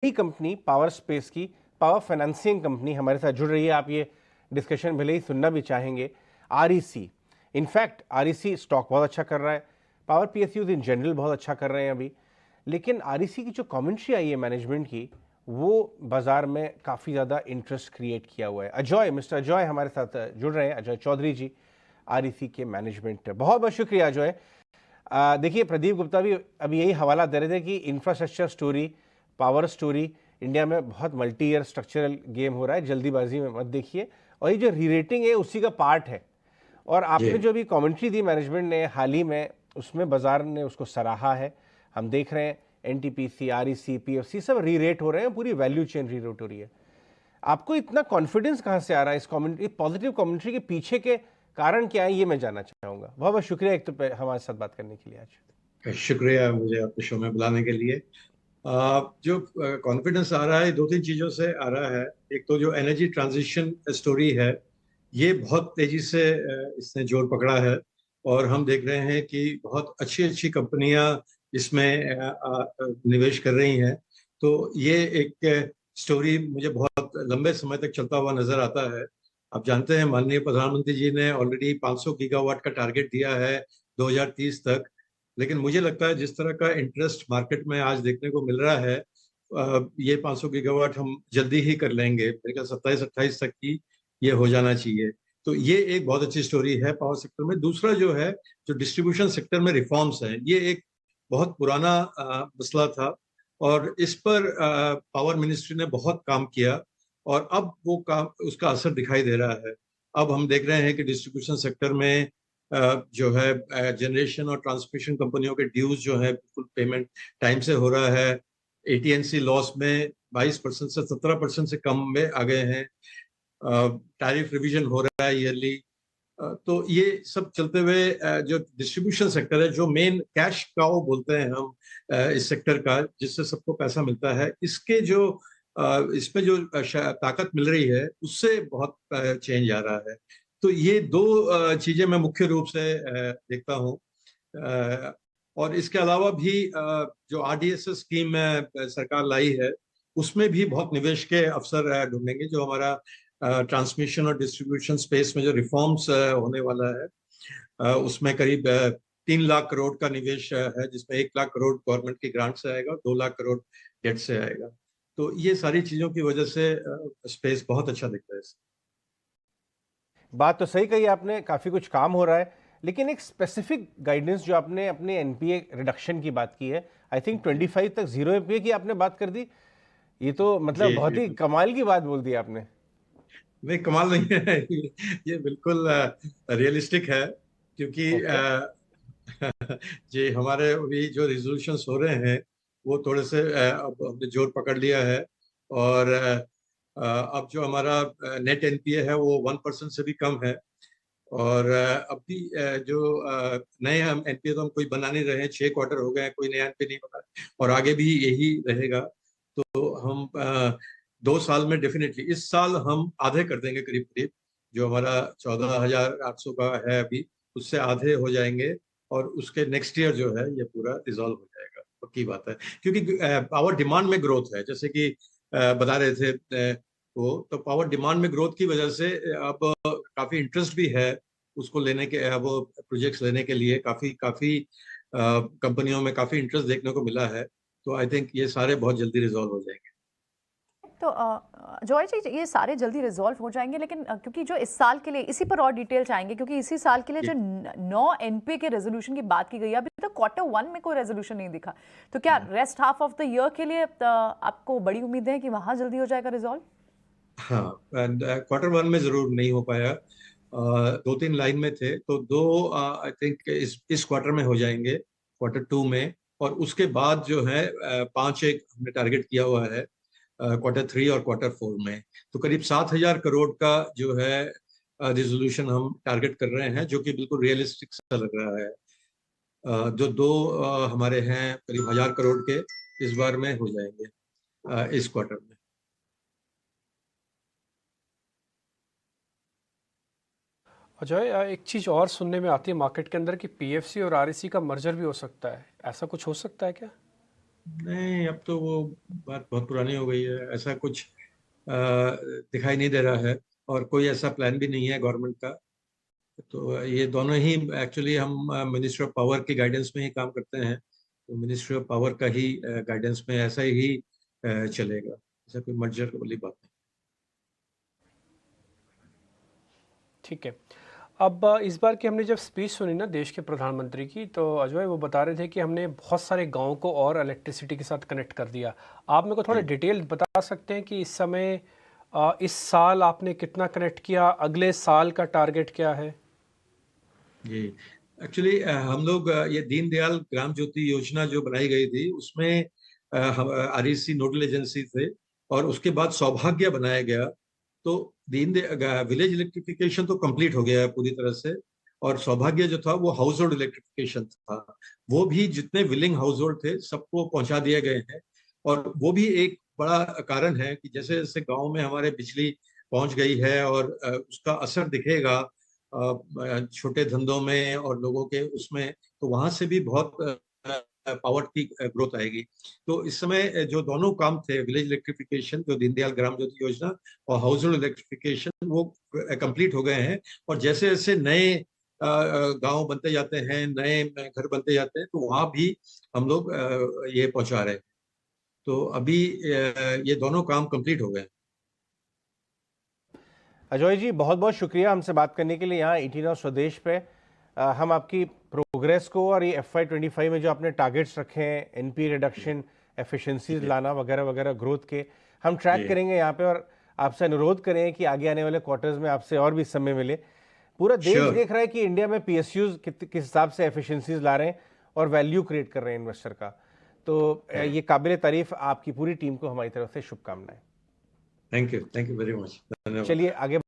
नई company power space की power financing company हमारे साथ जुड़ रही है। आप ये डिस्कशन भले ही सुनना भी चाहेंगे। आरईसी, इनफैक्ट आरईसी स्टॉक बहुत अच्छा कर रहा है, पावर पीएसयूज इन जनरल बहुत अच्छा कर रहे हैं अभी, लेकिन आरईसी की जो कमेंट्री आई है मैनेजमेंट की, वो बाजार में काफ़ी ज़्यादा इंटरेस्ट क्रिएट किया हुआ है। अजय, मिस्टर अजय हमारे साथ जुड़ रहे हैं, अजय चौधरी जी, आरईसी के मैनेजमेंट। बहुत बहुत शुक्रिया अजय। देखिए, प्रदीप गुप्ता भी अभी यही हवाला दे रहे थे कि infrastructure story, power story India में बहुत मल्टी ईयर स्ट्रक्चरल गेम हो रहा है, जल्दीबाजी में मत देखिए, और ये जो री रेटिंग है उसी का पार्ट है। और आपने जी। जो भी कमेंट्री दी मैनेजमेंट ने हाल ही में, उसमें बाजार ने उसको सराहा है। हम देख रहे हैं एनटीपीसी, आरईसी, पीएफसी सब री रेट हो रहे हैं, पूरी वैल्यू चेन री रेट हो रही है। आपको इतना कॉन्फिडेंस कहाँ से आ रहा है इस कमेंट्री, पॉजिटिव कमेंट्री के पीछे के कारण क्या है, ये मैं जानना चाहूँगा। बहुत बहुत शुक्रिया एक तो हमारे साथ बात करने के लिए आज। शुक्रिया मुझे आपके शो में बुलाने के लिए। जो कॉन्फिडेंस आ रहा है, दो तीन चीज़ों से आ रहा है। एक तो जो एनर्जी ट्रांजिशन स्टोरी है, ये बहुत तेजी से इसने जोर पकड़ा है, और हम देख रहे हैं कि बहुत अच्छी अच्छी कंपनियां इसमें निवेश कर रही हैं। तो ये एक स्टोरी मुझे बहुत लंबे समय तक चलता हुआ नजर आता है। आप जानते हैं, माननीय प्रधानमंत्री जी ने ऑलरेडी 500 गीगावाट का टारगेट दिया है 2030 तक। लेकिन मुझे लगता है जिस तरह का इंटरेस्ट मार्केट में आज देखने को मिल रहा है, ये 500 गीगावाट हम जल्दी ही कर लेंगे। मेरे ख्याल 27-28 तक की ये हो जाना चाहिए। तो ये एक बहुत अच्छी स्टोरी है पावर सेक्टर में। दूसरा जो है, जो डिस्ट्रीब्यूशन सेक्टर में रिफॉर्म्स हैं, ये एक बहुत पुराना मसला था, और इस पर पावर मिनिस्ट्री ने बहुत काम किया, और अब वो काम, उसका असर दिखाई दे रहा है। अब हम देख रहे हैं कि डिस्ट्रीब्यूशन सेक्टर में जो है जनरेशन और ट्रांसमिशन कंपनियों के ड्यूज जो है बिल्कुल पेमेंट टाइम से हो रहा है। एटीएनसी लॉस में 22% से 17% से कम में आ गए हैं। टैरिफ रिवीजन हो रहा है ईयरली। तो ये सब चलते हुए जो डिस्ट्रीब्यूशन सेक्टर है, जो मेन कैश काउ बोलते हैं हम इस सेक्टर का, जिससे सबको पैसा मिलता है, इसके जो इसमें जो ताकत मिल रही है, उससे बहुत चेंज आ रहा है। तो ये दो चीजें मैं मुख्य रूप से देखता हूँ। और इसके अलावा भी जो आरडीएसएस स्कीम सरकार लाई है, उसमें भी बहुत निवेश के अवसर ढूंढेंगे। जो हमारा ट्रांसमिशन और डिस्ट्रीब्यूशन स्पेस में जो रिफॉर्म्स होने वाला है, उसमें करीब 3 लाख करोड़ का निवेश है, जिसमें 1 लाख करोड़ गवर्नमेंट की ग्रांट से आएगा, 2 लाख करोड़ डेट से आएगा। तो ये सारी चीजों की वजह से स्पेस बहुत अच्छा दिखता है। बात तो सही कही आपने, काफ़ी कुछ काम हो रहा है, लेकिन एक स्पेसिफिक गाइडेंस जो आपने अपने एनपीए रिडक्शन की बात की है, आई थिंक 25 तक जीरो एनपीए की आपने बात कर दी, ये तो मतलब जी बहुत जी, ही कमाल की बात बोल दी आपने। नहीं कमाल नहीं है। ये बिल्कुल रियलिस्टिक है, क्योंकि ओके। जी, हमारे अभी जो रिजोल्यूशंस हो रहे हैं, वो थोड़े से अब हमने जोर पकड़ लिया है। और अब जो हमारा नेट एनपीए है, वो 1% से भी कम है। और अभी जो नए हम एनपीए तो हम कोई बना नहीं रहे हैं, 6 क्वार्टर हो गए हैं, कोई नया एनपीए नहीं बना, और आगे भी यही रहेगा। तो हम 2 साल में डेफिनेटली, इस साल हम आधे कर देंगे करीब करीब। जो हमारा 14,800 का है अभी, उससे आधे हो जाएंगे। और उसके नेक्स्ट ईयर जो है, ये पूरा रिजॉल्व हो जाएगा, पक्की बात है। क्योंकि पावर डिमांड में ग्रोथ है, जैसे कि बता रहे थे वो, तो पावर डिमांड में ग्रोथ की वजह से अब काफी इंटरेस्ट भी है उसको लेने के, वो प्रोजेक्ट्स लेने के लिए काफी काफी कंपनियों में काफी इंटरेस्ट देखने को मिला है। तो आई थिंक ये सारे बहुत जल्दी रिजॉल्व हो जाएंगे। तो जॉय जी, ये सारे जल्दी रिजॉल्व हो जाएंगे, लेकिन क्योंकि जो इस साल के लिए, इसी पर और डिटेल चाहेंगे, क्योंकि इसी साल के लिए जो जी। 9 एनपीए के रेजोल्यूशन की बात की गई है, अभी तक Q1 में कोई रेजोल्यूशन नहीं दिखा। तो क्या rest half of the year के लिए आपको बड़ी उम्मीद है कि वहां जल्दी हो जाएगा रिजॉल्व? हाँ, Q1 में जरूर नहीं हो पाया। 2-3 लाइन में थे, तो दो आई थिंक इस क्वार्टर में हो जाएंगे, Q2 में। और उसके बाद जो है 5 एक हमने टारगेट किया हुआ है Q3 और Q4 में। तो करीब 7,000 करोड़ का जो है रिजोल्यूशन हम टारगेट कर रहे हैं, जो कि बिल्कुल रियलिस्टिक सा लग रहा है। जो दो हमारे हैं करीब 1,000 करोड़ के, इस बार में हो जाएंगे इस क्वार्टर में। अजय, एक चीज़ और सुनने में आती है मार्केट के अंदर कि पीएफसी और आरईसी का मर्जर भी हो सकता है, ऐसा कुछ हो सकता है क्या? नहीं, अब तो वो बात बहुत पुरानी हो गई है। ऐसा कुछ दिखाई नहीं दे रहा है और कोई ऐसा प्लान भी नहीं है गवर्नमेंट का। तो ये दोनों ही एक्चुअली हम मिनिस्ट्री ऑफ पावर की गाइडेंस में ही काम करते हैं, तो मिनिस्ट्री ऑफ पावर का ही गाइडेंस में ऐसा ही चलेगा। ऐसा कोई मर्जर वाली बात नहीं। ठीक है। अब इस बार की हमने जब स्पीच सुनी ना देश के प्रधानमंत्री की, तो अजय वो बता रहे थे कि हमने बहुत सारे गांवों को और इलेक्ट्रिसिटी के साथ कनेक्ट कर दिया। आप मेरे को थोड़ा डिटेल बता सकते हैं कि इस समय इस साल आपने कितना कनेक्ट किया, अगले साल का टारगेट क्या है? जी, एक्चुअली हम लोग ये दीनदयाल ग्राम ज्योति योजना जो बनाई गई थी उसमें हम आरईसी नोडल एजेंसी थे और उसके बाद सौभाग्य बनाया गया। तो विलेज इलेक्ट्रिफिकेशन तो कंप्लीट हो गया है पूरी तरह से, और सौभाग्य जो था वो हाउस होल्ड इलेक्ट्रिफिकेशन था। वो भी जितने विलिंग हाउस होल्ड थे सबको पहुंचा दिए गए हैं। और वो भी एक बड़ा कारण है कि जैसे जैसे गांव में हमारे बिजली पहुंच गई है और उसका असर दिखेगा छोटे धंधों में और लोगों के उसमें, तो वहां से भी बहुत पावर की ग्रोथ आएगी। तो इस समय जो दोनों काम थे, विलेज इलेक्ट्रिफिकेशन जो दीनदयाल ग्राम ज्योति योजना और हाउस होल्ड इलेक्ट्रिफिकेशन, वो कंप्लीट हो गए हैं। और जैसे जैसे नए गांव बनते जाते हैं, नए घर बनते जाते हैं, तो वहां भी हम लोग ये पहुंचा रहे हैं। तो अभी ये दोनों काम कंप्लीट हो गए। अजय जी, बहुत बहुत शुक्रिया हमसे बात करने के लिए यहाँ 18 स्वदेश पे। हम आपकी प्रोग्रेस को और ये FY25 में जो आपने टारगेट्स रखे हैं, एनपी रिडक्शन, एफिशिएंसीज लाना वगैरह वगैरह, ग्रोथ के, हम ट्रैक करेंगे यहाँ पे। और आपसे अनुरोध करें कि आगे आने वाले क्वार्टर्स में आपसे और भी समय मिले। पूरा देश देख रहा है कि इंडिया में PSUs किस हिसाब से एफिशिएंसीज ला रहे हैं और वैल्यू क्रिएट कर रहे हैं इन्वेस्टर का। तो ये काबिल तारीफ। आपकी पूरी टीम को हमारी तरफ से शुभकामनाएं। Thank you very much. धन्यवाद। चलिए आगे